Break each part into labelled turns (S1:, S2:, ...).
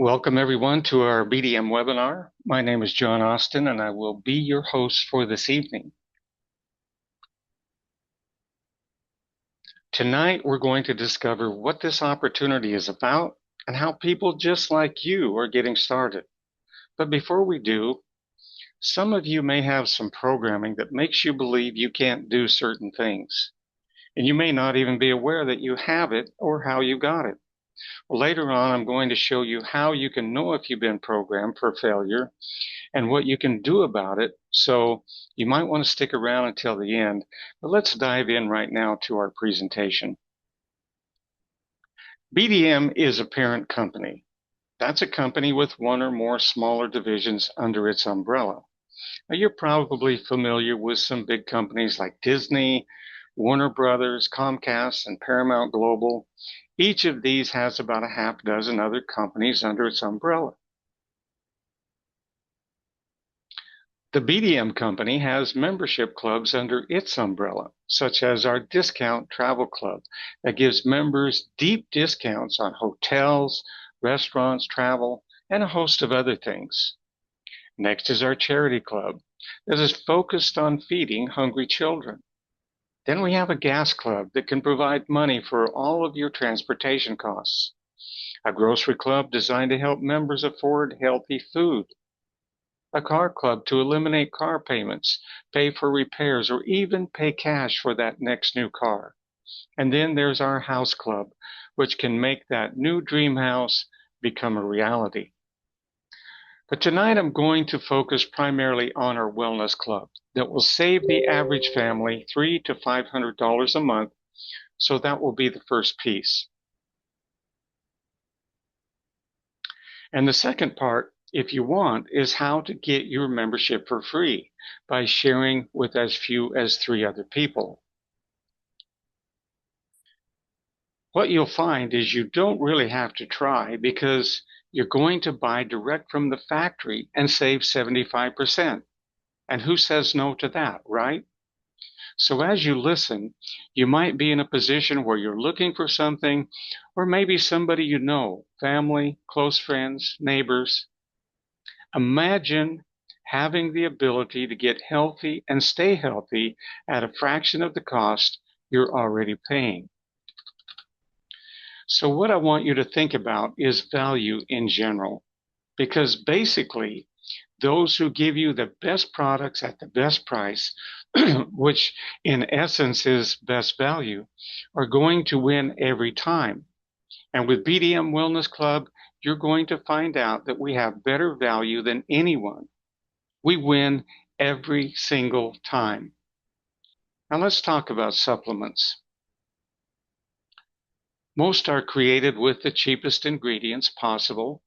S1: Welcome everyone to our BDM webinar. My name is John Austin and I will be your host for this evening. Tonight we're going to discover what this opportunity is about and how people just like you are getting started. But before we do, some of you may have some programming that makes you believe you can't do certain things. And you may not even be aware that you have it or how you got it. Well, later on, I'm going to show you how you can know if you've been programmed for failure and what you can do about it. So you might want to stick around until the end, but let's dive in right now to our presentation. BDM is a parent company. That's a company with one or more smaller divisions under its umbrella. Now, you're probably familiar with some big companies like Disney, Warner Brothers, Comcast, and Paramount Global. Each of these has about a half dozen other companies under its umbrella. The BDM company has membership clubs under its umbrella, such as our Discount Travel Club that gives members deep discounts on hotels, restaurants, travel, and a host of other things. Next is our Charity Club that is focused on feeding hungry children. Then we have a Gas Club that can provide money for all of your transportation costs. A Grocery Club designed to help members afford healthy food. A Car Club to eliminate car payments, pay for repairs, or even pay cash for that next new car. And then there's our House Club, which can make that new dream house become a reality. But tonight I'm going to focus primarily on our Wellness Club that will save the average family $300 to $500 a month. So that will be the first piece. And the second part, if you want, is how to get your membership for free by sharing with as few as 3 other people. What you'll find is you don't really have to try because you're going to buy direct from the factory and save 75%. And who says no to that, right? So as you listen, you might be in a position where you're looking for something, or maybe somebody you know, family, close friends, neighbors. Imagine having the ability to get healthy and stay healthy at a fraction of the cost you're already paying. So what I want you to think about is value in general, because basically those who give you the best products at the best price, which in essence is best value, are going to win every time. And with BDM Wellness Club, you're going to find out that we have better value than anyone. We win every single time. Now let's talk about supplements. Most are created with the cheapest ingredients possible,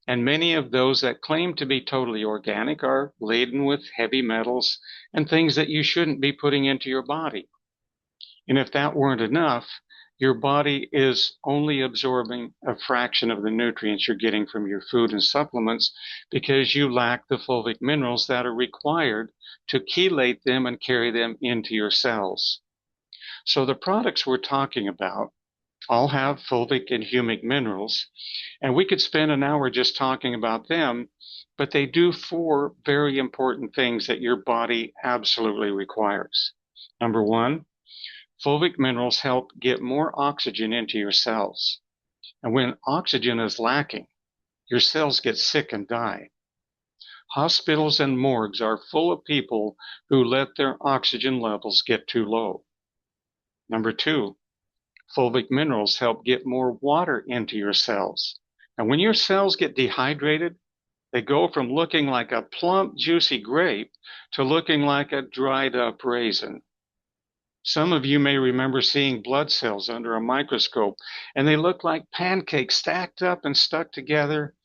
S1: and many of those that claim to be totally organic are laden with heavy metals and things that you shouldn't be putting into your body. And if that weren't enough, your body is only absorbing a fraction of the nutrients you're getting from your food and supplements because you lack the fulvic minerals that are required to chelate them and carry them into your cells. So the products we're talking about all have fulvic and humic minerals, and we could spend an hour just talking about them, but they do 4 very important things that your body absolutely requires. Number 1, fulvic minerals help get more oxygen into your cells. And when oxygen is lacking, your cells get sick and die. Hospitals and morgues are full of people who let their oxygen levels get too low. Number 2, fulvic minerals help get more water into your cells. And when your cells get dehydrated, they go from looking like a plump, juicy grape to looking like a dried up raisin. Some of you may remember seeing blood cells under a microscope, and they look like pancakes stacked up and stuck together.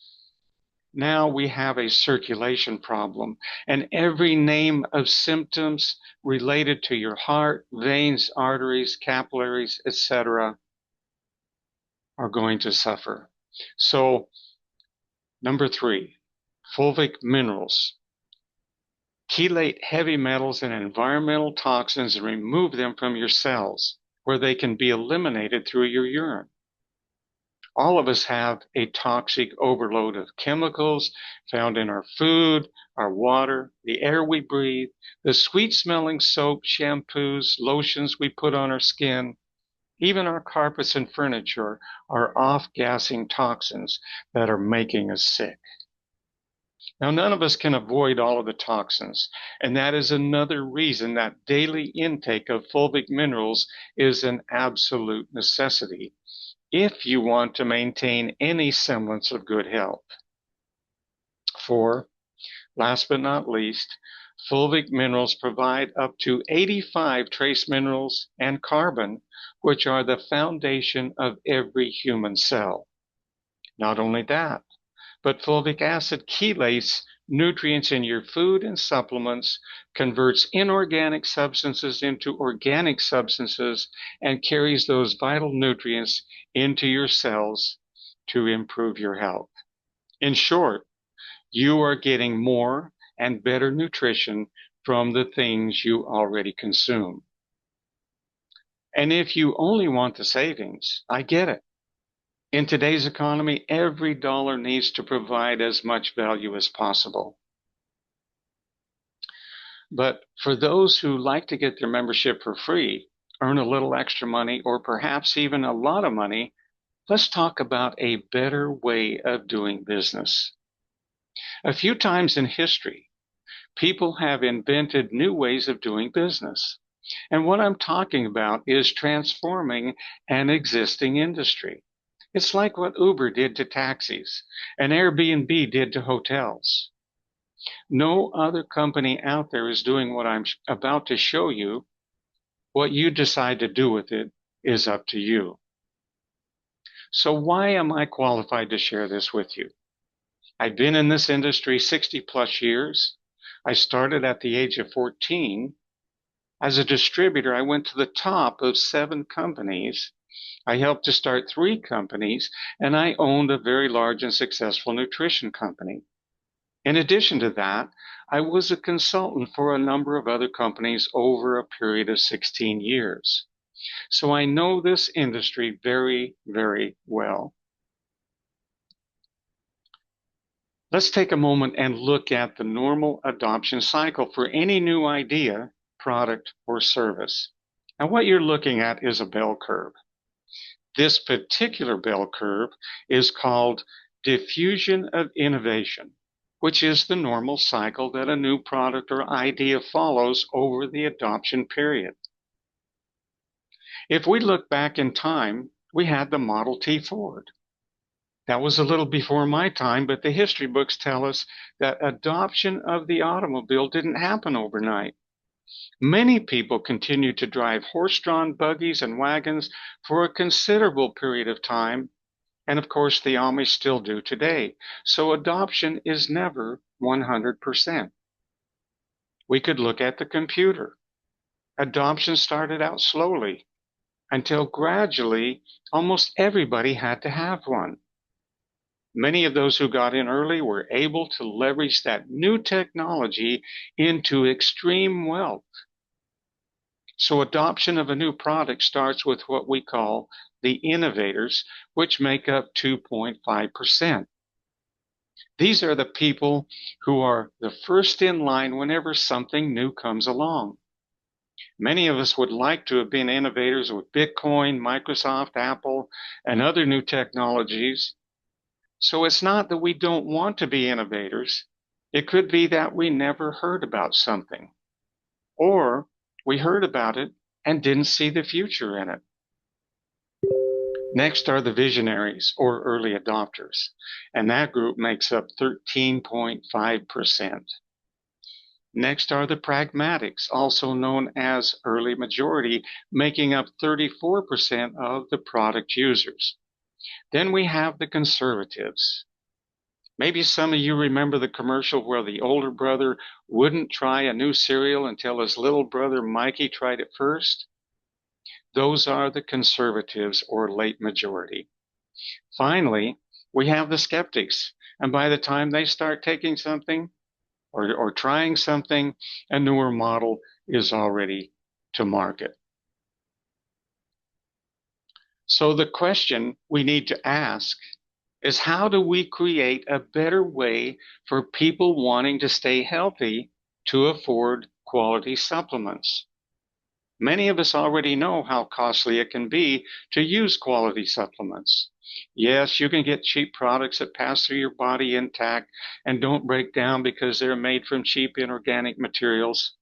S1: Now we have a circulation problem, and every name of symptoms related to your heart, veins, arteries, capillaries, etc., are going to suffer. So, number 3, fulvic minerals. Chelate heavy metals and environmental toxins and remove them from your cells where they can be eliminated through your urine. All of us have a toxic overload of chemicals found in our food, our water, the air we breathe, the sweet-smelling soap, shampoos, lotions we put on our skin. Even our carpets and furniture are off-gassing toxins that are making us sick. Now, none of us can avoid all of the toxins, and that is another reason that daily intake of fulvic minerals is an absolute necessity if you want to maintain any semblance of good health. For, last but not least, fulvic minerals provide up to 85 trace minerals and carbon, which are the foundation of every human cell. Not only that, but fulvic acid chelates nutrients in your food and supplements, converts inorganic substances into organic substances, and carries those vital nutrients into your cells to improve your health. In short, you are getting more and better nutrition from the things you already consume. And if you only want the savings, I get it. In today's economy, every dollar needs to provide as much value as possible. But for those who like to get their membership for free, earn a little extra money, or perhaps even a lot of money, let's talk about a better way of doing business. A few times in history, people have invented new ways of doing business. And what I'm talking about is transforming an existing industry. It's like what Uber did to taxis and Airbnb did to hotels. No other company out there is doing what I'm about to show you. What you decide to do with it is up to you. So why am I qualified to share this with you? I've been in this industry 60 plus years. I started at the age of 14. As a distributor, I went to the top of 7 companies. I helped to start 3 companies, and I owned a very large and successful nutrition company. In addition to that, I was a consultant for a number of other companies over a period of 16 years. So I know this industry very, very well. Let's take a moment and look at the normal adoption cycle for any new idea, product, or service. And what you're looking at is a bell curve. This particular bell curve is called diffusion of innovation, which is the normal cycle that a new product or idea follows over the adoption period. If we look back in time, we had the Model T Ford. That was a little before my time, but the history books tell us that adoption of the automobile didn't happen overnight. Many people continued to drive horse-drawn buggies and wagons for a considerable period of time, and of course the Amish still do today. So adoption is never 100%. We could look at the computer. Adoption started out slowly until gradually almost everybody had to have one. Many of those who got in early were able to leverage that new technology into extreme wealth. So adoption of a new product starts with what we call the innovators, which make up 2.5%. These are the people who are the first in line whenever something new comes along. Many of us would like to have been innovators with Bitcoin, Microsoft, Apple, and other new technologies. So it's not that we don't want to be innovators. It could be that we never heard about something, or we heard about it and didn't see the future in it. Next are the visionaries or early adopters, and that group makes up 13.5%. Next are the pragmatics, also known as early majority, making up 34% of the product users. Then we have the conservatives. Maybe some of you remember the commercial where the older brother wouldn't try a new cereal until his little brother Mikey tried it first. Those are the conservatives or late majority. Finally, we have the skeptics. And by the time they start taking something or trying something, a newer model is already to market. So the question we need to ask is, how do we create a better way for people wanting to stay healthy to afford quality supplements? Many of us already know how costly it can be to use quality supplements. Yes, you can get cheap products that pass through your body intact and don't break down because they're made from cheap inorganic materials.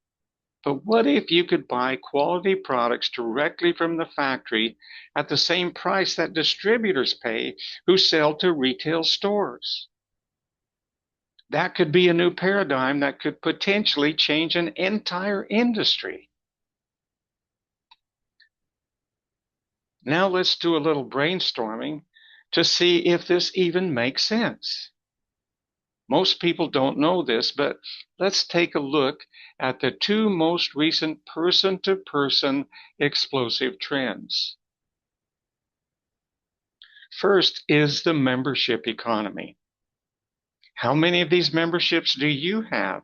S1: But what if you could buy quality products directly from the factory at the same price that distributors pay who sell to retail stores? That could be a new paradigm that could potentially change an entire industry. Now let's do a little brainstorming to see if this even makes sense. Most people don't know this, but let's take a look at the two most recent person-to-person explosive trends. First is the membership economy. How many of these memberships do you have?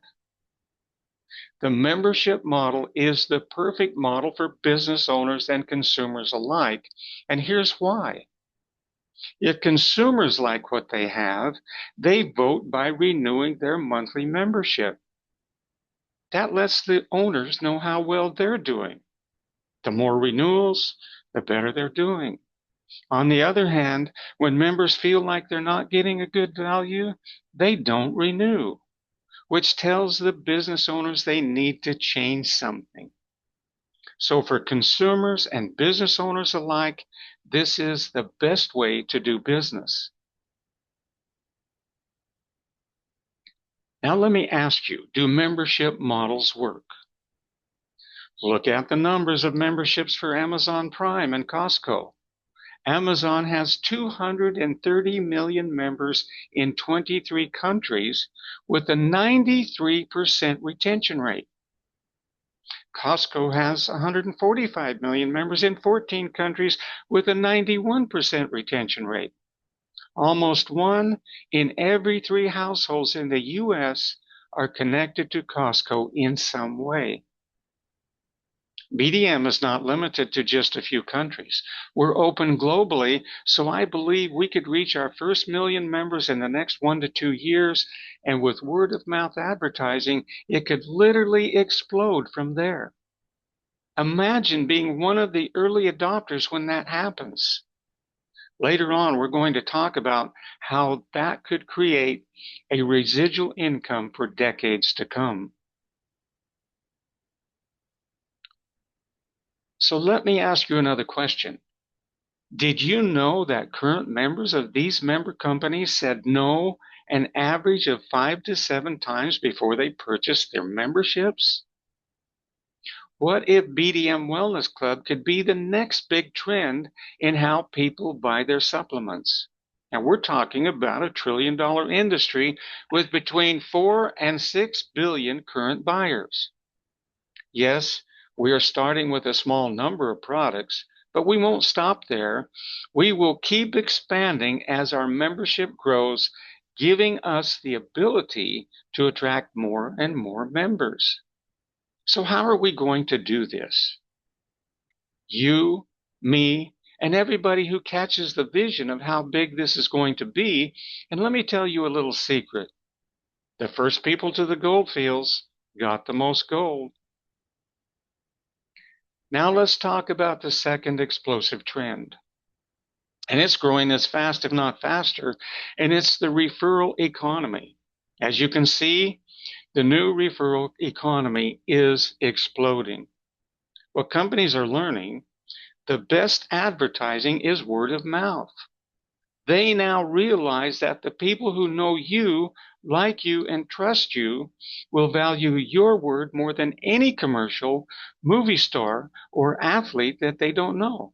S1: The membership model is the perfect model for business owners and consumers alike, and here's why. If consumers like what they have, they vote by renewing their monthly membership. That lets the owners know how well they're doing. The more renewals, the better they're doing. On the other hand, when members feel like they're not getting a good value, they don't renew, which tells the business owners they need to change something. So for consumers and business owners alike, this is the best way to do business. Now let me ask you, do membership models work? Look at the numbers of memberships for Amazon Prime and Costco. Amazon has 230 million members in 23 countries with a 93% retention rate. Costco has 145 million members in 14 countries with a 91% retention rate. Almost 1 in every 3 households in the U.S. are connected to Costco in some way. BDM is not limited to just a few countries. We're open globally, so I believe we could reach our first million members in the next 1 to 2 years, and with word-of-mouth advertising, it could literally explode from there. Imagine being one of the early adopters when that happens. Later on, we're going to talk about how that could create a residual income for decades to come. So let me ask you another question. Did you know that current members of these member companies said no an average of 5 to 7 times before they purchased their memberships? What if BDM Wellness Club could be the next big trend in how people buy their supplements? And we're talking about a $1 trillion industry with between 4 and 6 billion current buyers. Yes, we are starting with a small number of products, but we won't stop there. We will keep expanding as our membership grows, giving us the ability to attract more and more members. So how are we going to do this? You, me, and everybody who catches the vision of how big this is going to be. And let me tell you a little secret. The first people to the gold fields got the most gold. Now let's talk about the second explosive trend. And it's growing as fast, if not faster, and it's the referral economy. As you can see, the new referral economy is exploding. What companies are learning, the best advertising is word of mouth. They now realize that the people who know you, like you, and trust you will value your word more than any commercial, movie star, or athlete that they don't know.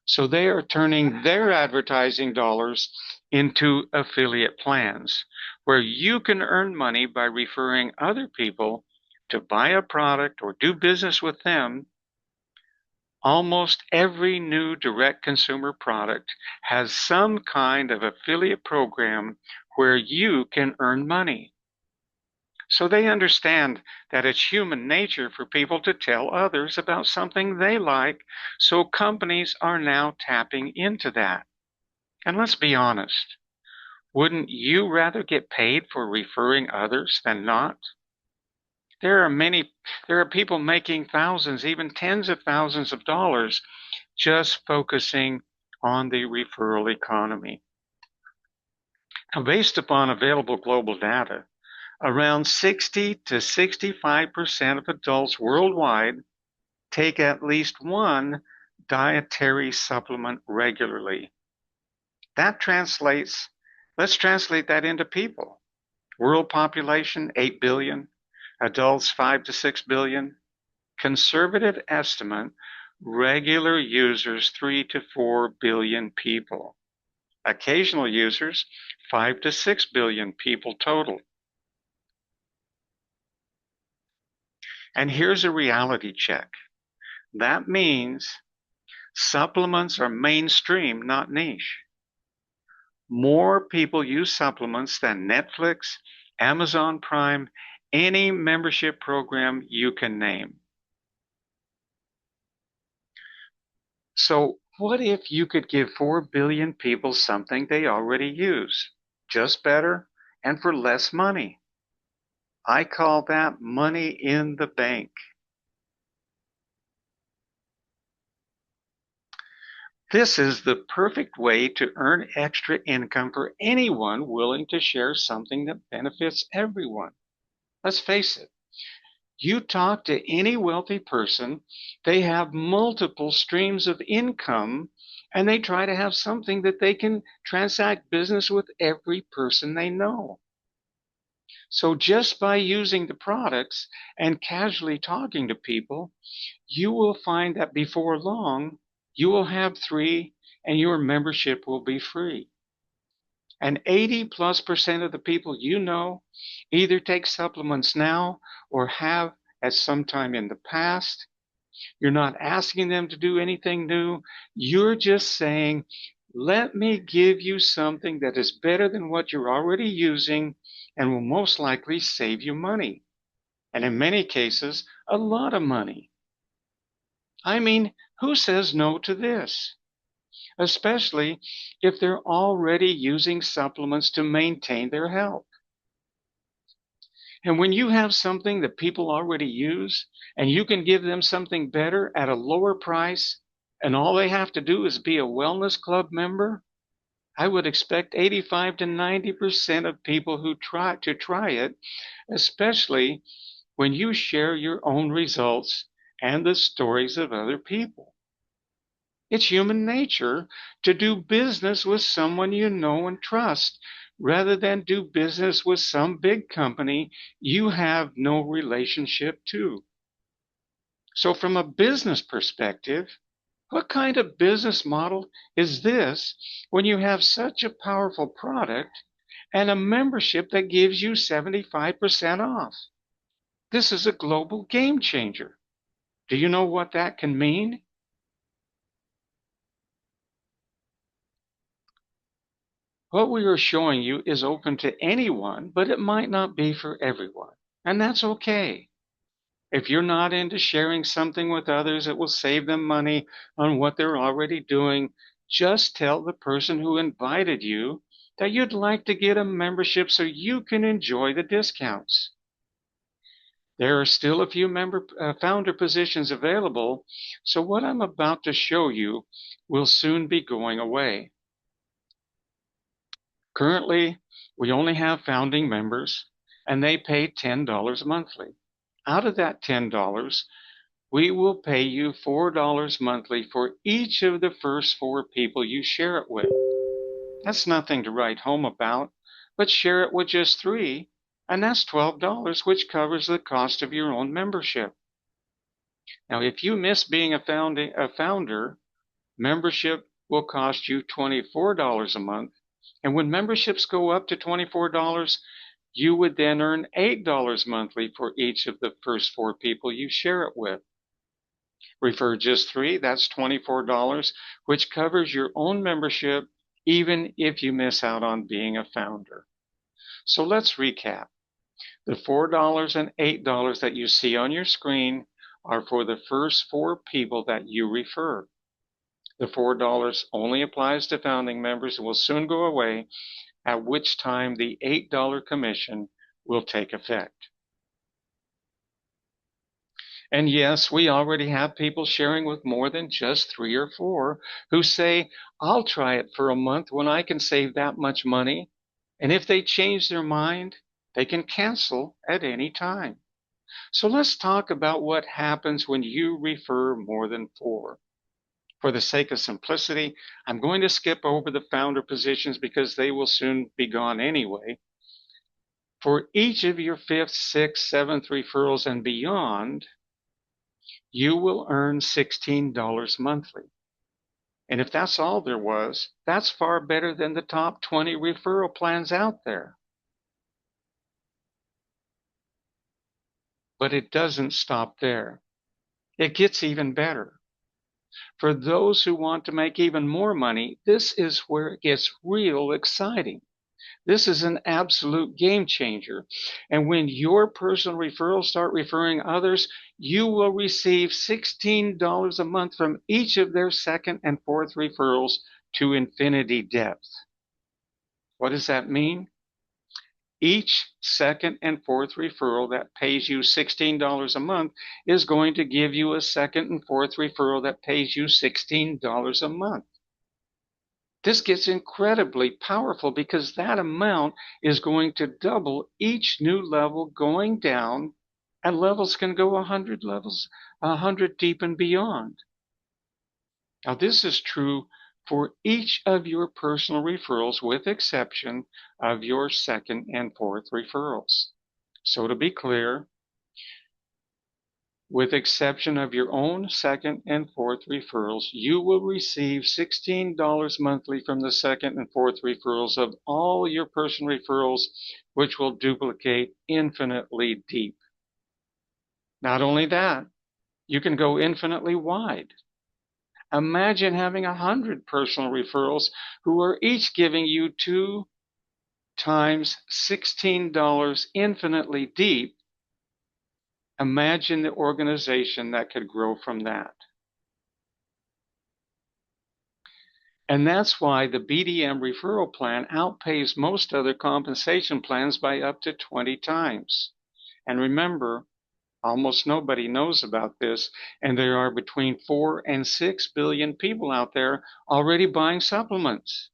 S1: So they are turning their advertising dollars into affiliate plans, where you can earn money by referring other people to buy a product or do business with them. Almost every new direct consumer product has some kind of affiliate program where you can earn money. So they understand that it's human nature for people to tell others about something they like, so companies are now tapping into that. And let's be honest, wouldn't you rather get paid for referring others than not? There are people making thousands, even tens of thousands of dollars just focusing on the referral economy. Now, based upon available global data, around 60 to 65% of adults worldwide take at least one dietary supplement regularly. That translates, let's translate that into people. World population, 8 billion. Adults, 5 to 6 billion. Conservative estimate, regular users, 3 to 4 billion people. Occasional users, 5 to 6 billion people total. And here's a reality check. That means supplements are mainstream, not niche. More people use supplements than Netflix, Amazon Prime, any membership program you can name. So what if you could give 4 billion people something they already use, just better and for less money? I call that money in the bank. This is the perfect way to earn extra income for anyone willing to share something that benefits everyone. Let's face it. You talk to any wealthy person, they have multiple streams of income, and they try to have something that they can transact business with every person they know. So just by using the products and casually talking to people, you will find that before long, you will have 3 and your membership will be free. And 80+% of the people you know either take supplements now or have at some time in the past. You're not asking them to do anything new. You're just saying, let me give you something that is better than what you're already using and will most likely save you money. And in many cases, a lot of money. I mean, who says no to this? Especially if they're already using supplements to maintain their health. And when you have something that people already use and you can give them something better at a lower price, and all they have to do is be a wellness club member, I would expect 85 to 90% of people who try it, especially when you share your own results and the stories of other people. It's human nature to do business with someone you know and trust rather than do business with some big company you have no relationship to. So from a business perspective, what kind of business model is this when you have such a powerful product and a membership that gives you 75% off? This is a global game changer. Do you know what that can mean? What we are showing you is open to anyone, but it might not be for everyone. And that's okay. If you're not into sharing something with others that will save them money on what they're already doing, just tell the person who invited you that you'd like to get a membership so you can enjoy the discounts. There are still a few founder positions available, so what I'm about to show you will soon be going away. Currently, we only have founding members, and they pay $10 monthly. Out of that $10, we will pay you $4 monthly for each of the first 4 people you share it with. That's nothing to write home about, but share it with just 3, and that's $12, which covers the cost of your own membership. Now, if you miss being a founder, membership will cost you $24 a month. And when memberships go up to $24, you would then earn $8 monthly for each of the first 4 people you share it with. Refer just 3, that's $24, which covers your own membership even if you miss out on being a founder. So let's recap. The $4 and $8 that you see on your screen are for the first 4 people that you refer. The $4 only applies to founding members and will soon go away, at which time the $8 commission will take effect. And yes, we already have people sharing with more than just 3 or 4 who say, I'll try it for a month when I can save that much money. And if they change their mind, they can cancel at any time. So let's talk about what happens when you refer more than 4. For the sake of simplicity, I'm going to skip over the founder positions because they will soon be gone anyway. For each of your 5th, 6th, 7th referrals and beyond, you will earn $16 monthly. And if that's all there was, that's far better than the top 20 referral plans out there. But it doesn't stop there. It gets even better. For those who want to make even more money, this is where it gets real exciting. This is an absolute game changer. And when your personal referrals start referring others, you will receive $16 a month from each of their 2nd and 4th referrals to infinity depth. What does that mean? Each 2nd and 4th referral that pays you $16 a month is going to give you a 2nd and 4th referral that pays you $16 a month. This gets incredibly powerful because that amount is going to double each new level going down, and levels can go 100 levels, 100 deep and beyond. Now, this is true for each of your personal referrals with exception of your 2nd and 4th referrals. So to be clear, with exception of your own 2nd and 4th referrals, you will receive $16 monthly from the 2nd and 4th referrals of all your personal referrals, which will duplicate infinitely deep. Not only that, you can go infinitely wide. Imagine having 100 personal referrals who are each giving you 2 times $16 infinitely deep. Imagine the organization that could grow from that. And that's why the BDM referral plan outpays most other compensation plans by up to 20 times. And remember, almost nobody knows about this, and there are between 4 and 6 billion people out there already buying supplements.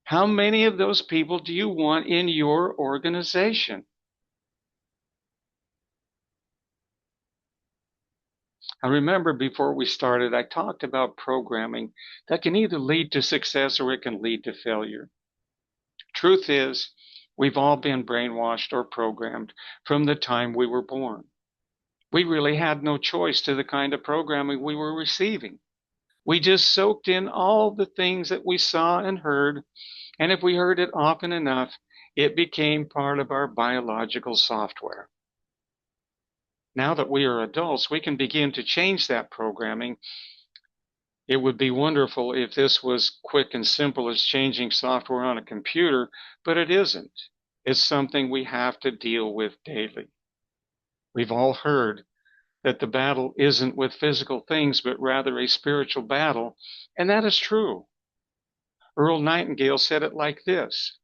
S1: How many of those people do you want in your organization? I remember before we started, I talked about programming that can either lead to success or it can lead to failure. Truth is, we've all been brainwashed or programmed from the time we were born. We really had no choice to the kind of programming we were receiving. We just soaked in all the things that we saw and heard, and if we heard it often enough, it became part of our biological software. Now that we are adults, we can begin to change that programming. It would be wonderful if this was quick and simple as changing software on a computer, but it isn't. It's something we have to deal with daily. We've all heard that the battle isn't with physical things, but rather a spiritual battle, and that is true. Earl Nightingale said it like this: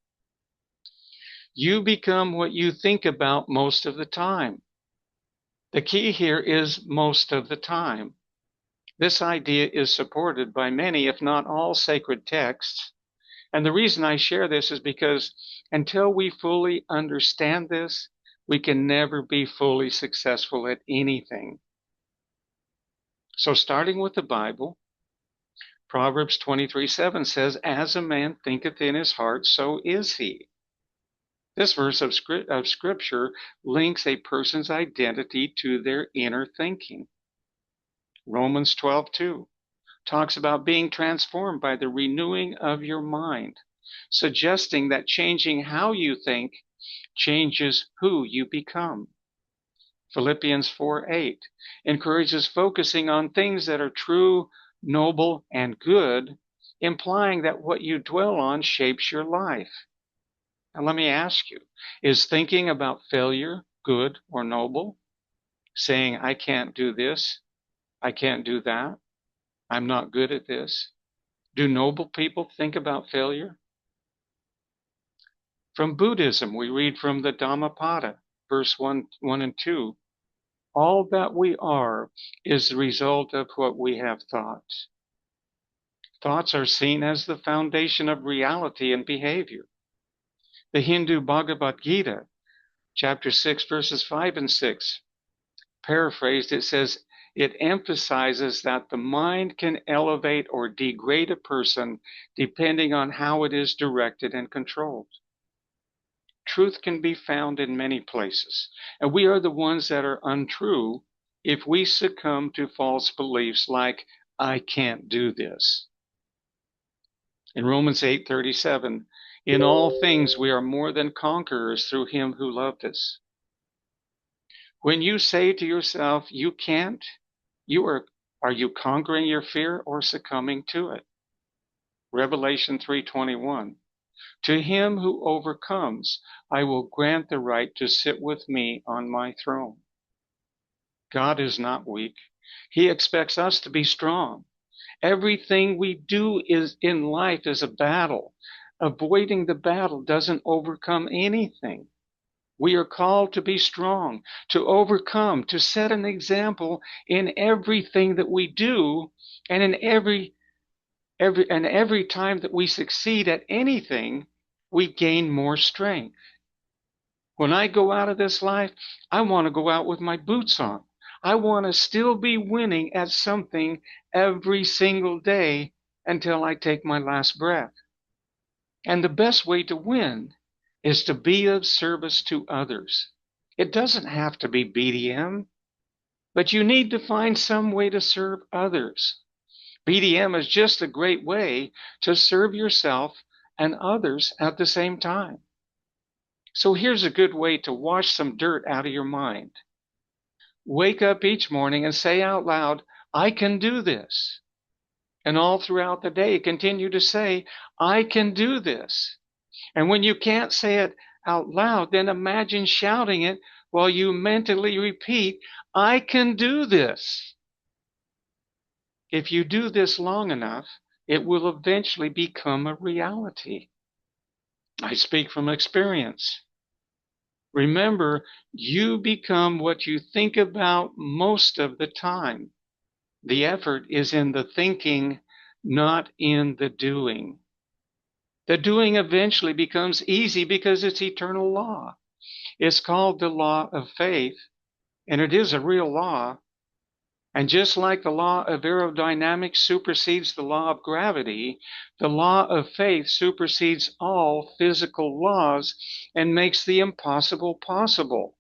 S1: you become what you think about most of the time. The key here is most of the time. This idea is supported by many, if not all, sacred texts. And the reason I share this is because until we fully understand this, we can never be fully successful at anything. So starting with the Bible, Proverbs 23:7 says, as a man thinketh in his heart, so is he. This verse of Scripture links a person's identity to their inner thinking. Romans 12:2 talks about being transformed by the renewing of your mind, suggesting that changing how you think changes who you become. Philippians 4:8 encourages focusing on things that are true, noble, and good, implying that what you dwell on shapes your life. And let me ask you, is thinking about failure good or noble? Saying, I can't do this, I can't do that, I'm not good at this. Do noble people think about failure? From Buddhism, we read from the Dhammapada, verse 1 and 2. All that we are is the result of what we have thought. Thoughts are seen as the foundation of reality and behavior. The Hindu Bhagavad Gita, chapter 6, verses 5 and 6, paraphrased, it says, it emphasizes that the mind can elevate or degrade a person depending on how it is directed and controlled. Truth can be found in many places, and we are the ones that are untrue if we succumb to false beliefs like, I can't do this. In Romans 8:37, in all things we are more than conquerors through him who loved us. When you say to yourself, you can't, are you conquering your fear or succumbing to it? Revelation 3:21. To him who overcomes, I will grant the right to sit with me on my throne. God is not weak. He expects us to be strong. Everything we do is in life is a battle. Avoiding the battle doesn't overcome anything. We are called to be strong, to overcome, to set an example in everything that we do, and in every time that we succeed at anything, we gain more strength. When I go out of this life, I want to go out with my boots on. I want to still be winning at something every single day until I take my last breath. And the best way to win is to be of service to others. It doesn't have to be BDM, but you need to find some way to serve others. BDM is just a great way to serve yourself and others at the same time. So here's a good way to wash some dirt out of your mind. Wake up each morning and say out loud, I can do this. And all throughout the day, continue to say, I can do this. And when you can't say it out loud, then imagine shouting it while you mentally repeat, I can do this. If you do this long enough, it will eventually become a reality. I speak from experience. Remember, you become what you think about most of the time. The effort is in the thinking, not in the doing. The doing eventually becomes easy because it's eternal law. It's called the law of faith, and it is a real law. And just like the law of aerodynamics supersedes the law of gravity, the law of faith supersedes all physical laws and makes the impossible possible.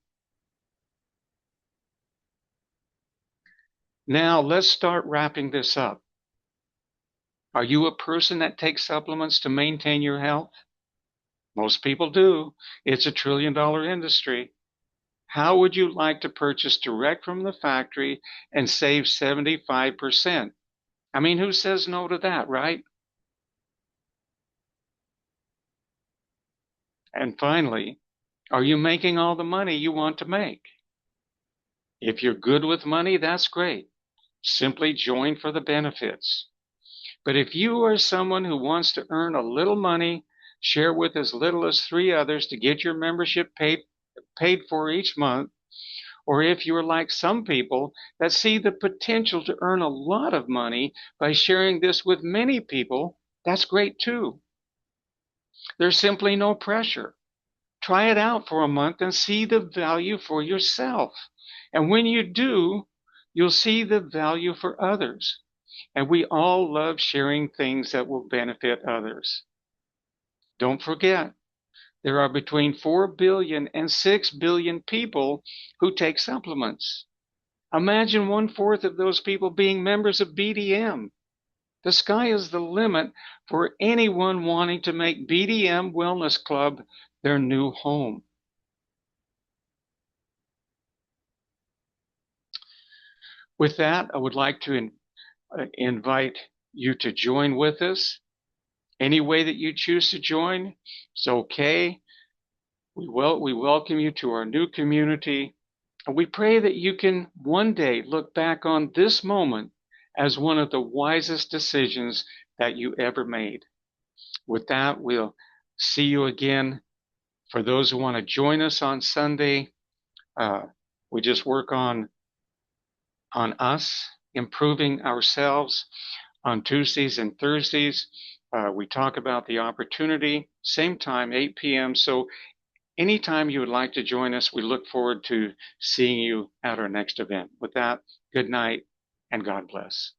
S1: Now, let's start wrapping this up. Are you a person that takes supplements to maintain your health? Most people do. It's a $1 trillion industry. How would you like to purchase direct from the factory and save 75%? I mean, who says no to that, right? And finally, are you making all the money you want to make? If you're good with money, that's great. Simply join for the benefits. But if you are someone who wants to earn a little money, share with as little as 3 others to get your membership paid for each month, or if you're like some people that see the potential to earn a lot of money by sharing this with many people, that's great too. There's simply no pressure. Try it out for a month and see the value for yourself. And when you do, you'll see the value for others. And we all love sharing things that will benefit others. Don't forget, there are between 4 billion and 6 billion people who take supplements. Imagine 1/4 of those people being members of BDM. The sky is the limit for anyone wanting to make BDM Wellness Club their new home. With that, I would like to invite you to join with us. Any way that you choose to join is okay. We welcome you to our new community, and we pray that you can one day look back on this moment as one of the wisest decisions that you ever made. With that, we'll see you again. For those who want to join us on Sunday, we just work on us improving ourselves. On Tuesdays and Thursdays, we talk about the opportunity, same time, 8 p.m. So anytime you would like to join us, we look forward to seeing you at our next event. With that, good night and God bless.